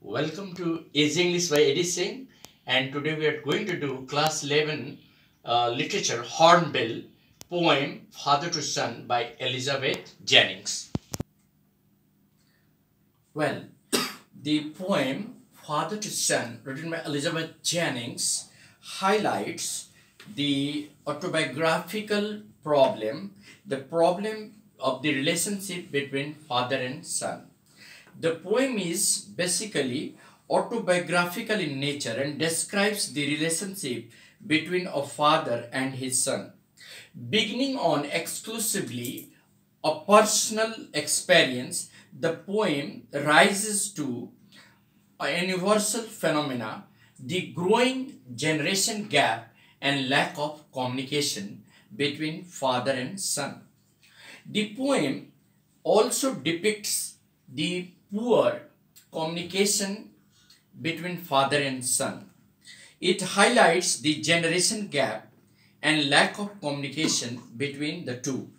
Welcome to Easy English by Eddie Singh, and today we are going to do class 11 literature Hornbill poem Father to Son by Elizabeth Jennings. Well, the poem Father to Son, written by Elizabeth Jennings, highlights the autobiographical problem, the problem of the relationship between father and son. The poem is basically autobiographical in nature and describes the relationship between a father and his son. Beginning on exclusively a personal experience, the poem rises to a universal phenomena, the growing generation gap and lack of communication between father and son. The poem also depicts the poor communication between father and son. It highlights the generation gap and lack of communication between the two.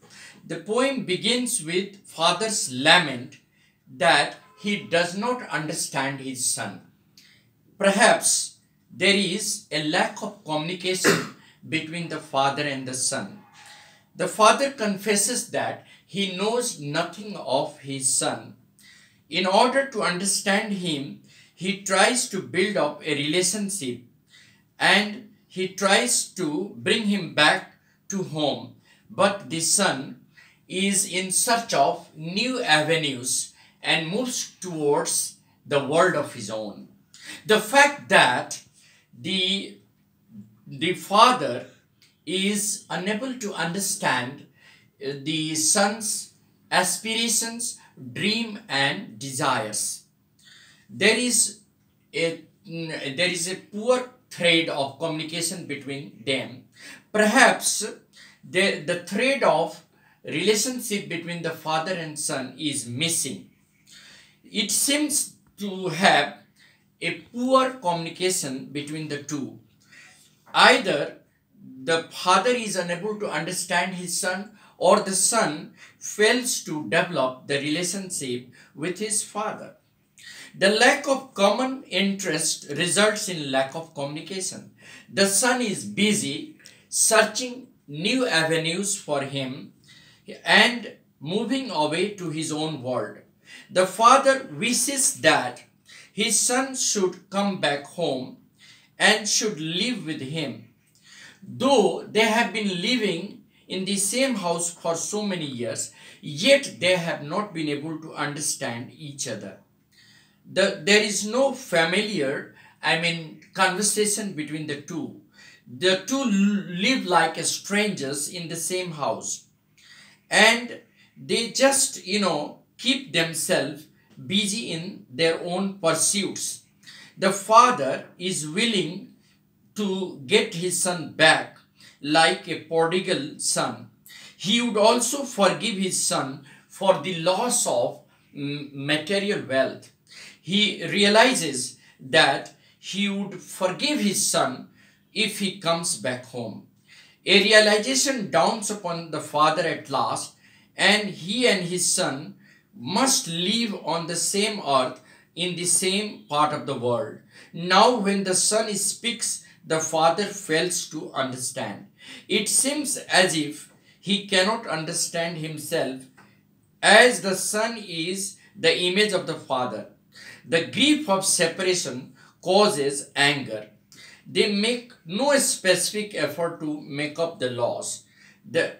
The poem begins with father's lament that he does not understand his son. Perhaps there is a lack of communication between the father and the son. The father confesses that he knows nothing of his son. In order to understand him, he tries to build up a relationship and he tries to bring him back to home. But the son is in search of new avenues and moves towards the world of his own. The fact that the father is unable to understand the son's aspirations, dream and desires. There is a poor thread of communication between them. Perhaps the thread of relationship between the father and son is missing. It seems to have a poor communication between the two. Either the father is unable to understand his son, or the son fails to develop the relationship with his father. The lack of common interest results in lack of communication. The son is busy searching new avenues for him and moving away to his own world. The father wishes that his son should come back home and should live with him. Though they have been living in the same house for so many years, yet they have not been able to understand each other. There is no familiar, conversation between the two. The two live like strangers in the same house. And they just, keep themselves busy in their own pursuits. The father is willing to get his son back like a prodigal son. He would also forgive his son for the loss of material wealth. He realizes that he would forgive his son if he comes back home. A realization dawns upon the father at last, and he and his son must live on the same earth in the same part of the world. Now when the son speaks, the father fails to understand. It seems as if he cannot understand himself, as the son is the image of the father. The grief of separation causes anger. They make no specific effort to make up the loss. The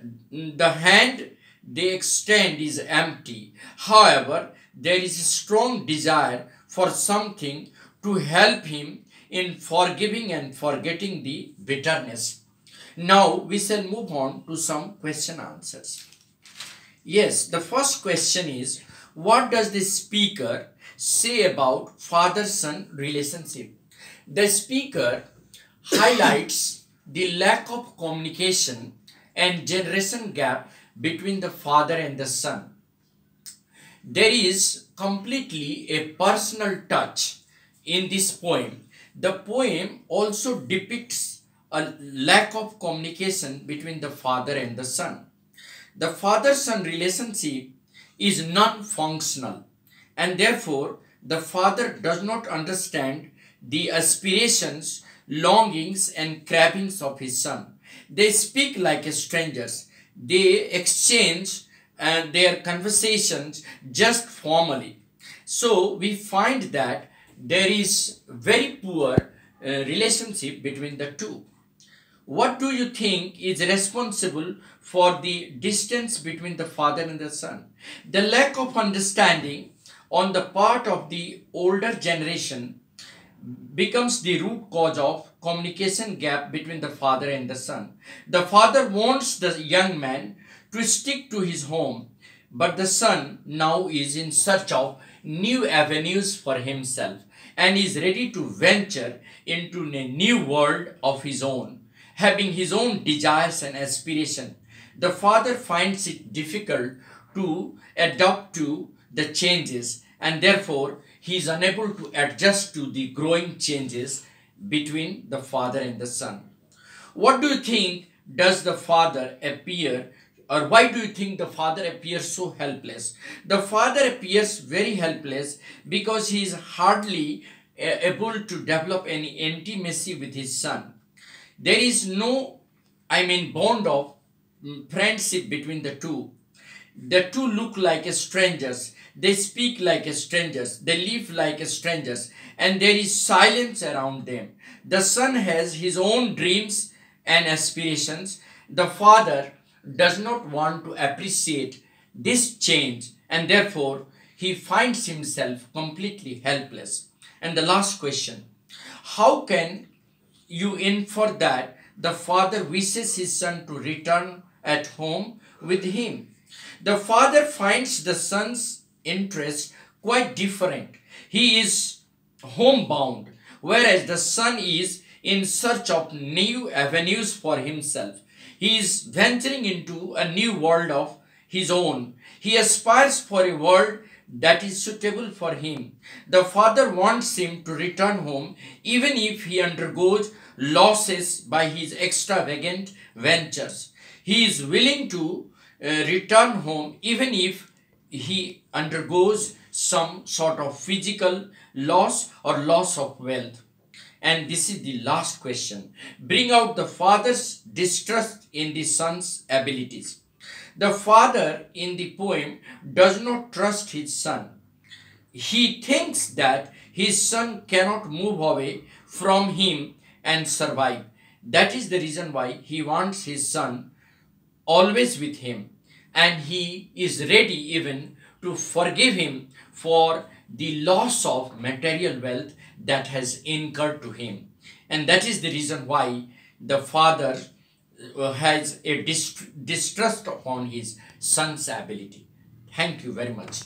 hand they extend is empty. However, there is a strong desire for something to help him in forgiving and forgetting the bitterness. Now we shall move on to some question answers. Yes, the first question is, what does the speaker say about father-son relationship? The speaker highlights the lack of communication and generation gap between the father and the son. There is completely a personal touch in this poem. The poem also depicts a lack of communication between the father and the son. The father-son relationship is non-functional, and therefore the father does not understand the aspirations, longings, and cravings of his son. They speak like strangers. They exchange their conversations just formally. So we find that there is very poor relationship between the two. What do you think is responsible for the distance between the father and the son? The lack of understanding on the part of the older generation becomes the root cause of communication gap between the father and the son. The father wants the young man to stick to his home, but the son now is in search of new avenues for himself and is ready to venture into a new world of his own, having his own desires and aspirations. The father finds it difficult to adapt to the changes, and therefore he is unable to adjust to the growing changes between the father and the son. What do you think does the father appear, or why do you think the father appears so helpless? The father appears very helpless because he is hardly able to develop any intimacy with his son. There is no, bond of friendship between the two. The two look like strangers. They speak like strangers. They live like strangers. And there is silence around them. The son has his own dreams and aspirations. The father does not want to appreciate this change, and therefore he finds himself completely helpless. And the last question: how can you infer that the father wishes his son to return at home with him? The father finds the son's interest quite different. He is homebound, whereas the son is in search of new avenues for himself. He is venturing into a new world of his own. He aspires for a world that is suitable for him. The father wants him to return home even if he undergoes losses by his extravagant ventures. He is willing to return home even if he undergoes some sort of physical loss or loss of wealth. And this is the last question. Bring out the father's distrust in the son's abilities. The father in the poem does not trust his son. He thinks that his son cannot move away from him and survive. That is the reason why he wants his son always with him, and he is ready even to forgive him for the loss of material wealth that has incurred to him. And that is the reason why the father has a distrust upon his son's ability. Thank you very much.